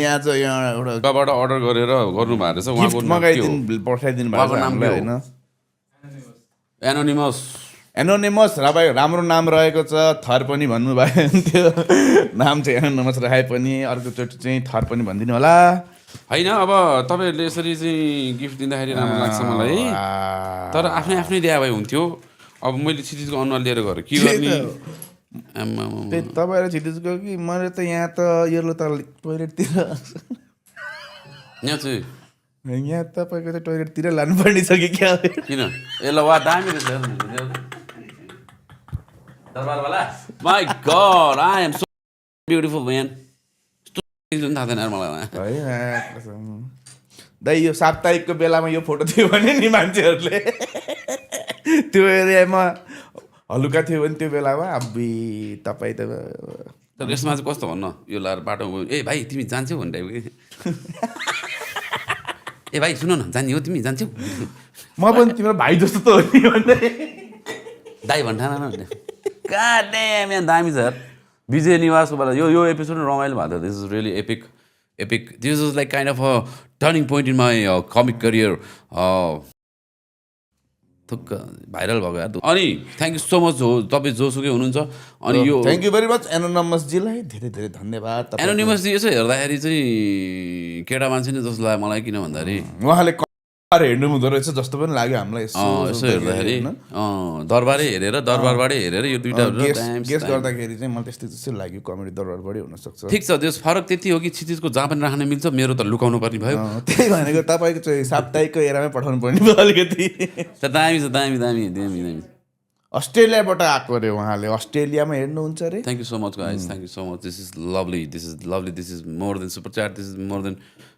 यहाँ चाहिँ यहाँ एउटा कहाँबाट अर्डर गरेर गर्नुभएको रहेछ उहाँको गिफ्ट नाम के हो पठाइदिनु उहाँको भएको छ नाम हामीलाई के हो? होइन एनोनिमस एनोनिमस राम्रो नाम रहेको छ थर पनि भन्नुभयो त्यो नाम चाहिँ एनोनिमस राखे पनि अर्कोचोटि चाहिँ थर पनि भनिदिनु होला होइन अब तपाईँहरूले यसरी चाहिँ गिफ्ट दिँदाखेरि राम्रो लाग्छ मलाई तर आफ्नै आफ्नै दिए भए हुन्थ्यो अब मैले क्षितिजको अनुहार लिएर गएर के गर्ने आम्मामा। त्यही तपाईँहरू छिटिजको कि मैले त यहाँ त यो त टोइलेटतिर यहाँ चाहिँ यहाँ तपाईँको त टोइलेटतिर लानुपर्ने छ कि क्या किन ए ल वा दामी रहेछ दरबारवाला my god I am so beautiful man यस्तो थाहा थिएन यार मलाई है दाइ यो साप्ताहिकको बेलामा यो फोटो थियो भने नि मान्छेहरूले त्यो एरियामा हलुका थियो भने त्यो बेलामा अब्बी तपाईँ त तर यसमा चाहिँ कस्तो भन्न यो लाएर बाटोमा गयो, ए भाइ तिमी जान्छौ भनेर ए भाइ सुन न जाने हो तिमी जान्छौ म पनि तिम्रो भाइ जस्तो त हो नि भन्दै दाई भन्ठान न भने कहाँ यहाँ दामी छ यार विजय निवासको बेला यो एपिसोड रमाइलो भएको थियो this is really epic this is like kind of a turning point in my comic career थुक्क भाइरल भएको यार अनि थ्याङ्क यू सो मच हो तपाईँ जोसुकै हुनुहुन्छ अनि यो थ्याङ्क यू भेरी मच एनोनमसजीलाई धेरै धेरै धन्यवाद एनोनिमस यसो हेर्दाखेरि चाहिँ केटा मान्छे नै जस्तो लाग्यो मलाई किन भन्दाखेरि उहाँले कतार हेर्नु हुँदो रहेछ जस्तो पनि लाग्यो हामीलाई यसो हेर्दाखेरि दरबारै हेरेर दरबारबाटै हेरेर यो दुइटा गेस गर्दाखेरि चाहिँ मलाई त्यस्तै त्यस्तै लाग्यो कमेडी दरबारबाटै हुनसक्छ ठिक छ त्यस फरक त्यति हो कि क्षितिजको जहाँ पनि राख्न मिल्छ मेरो त लुकाउनु पर्ने भयो त्यही भनेको तपाईँको चाहिँ साप्ताहिकको एरामै पठाउनु पर्ने भयो अलिकति दामी छ दामी दामी दामी दामी अस्ट्रेलियाबाट आएको अरे उहाँले अस्ट्रेलियामा हेर्नुहुन्छ अरे thank you so much guys thank you so much this is lovely this is more than super chat this is more than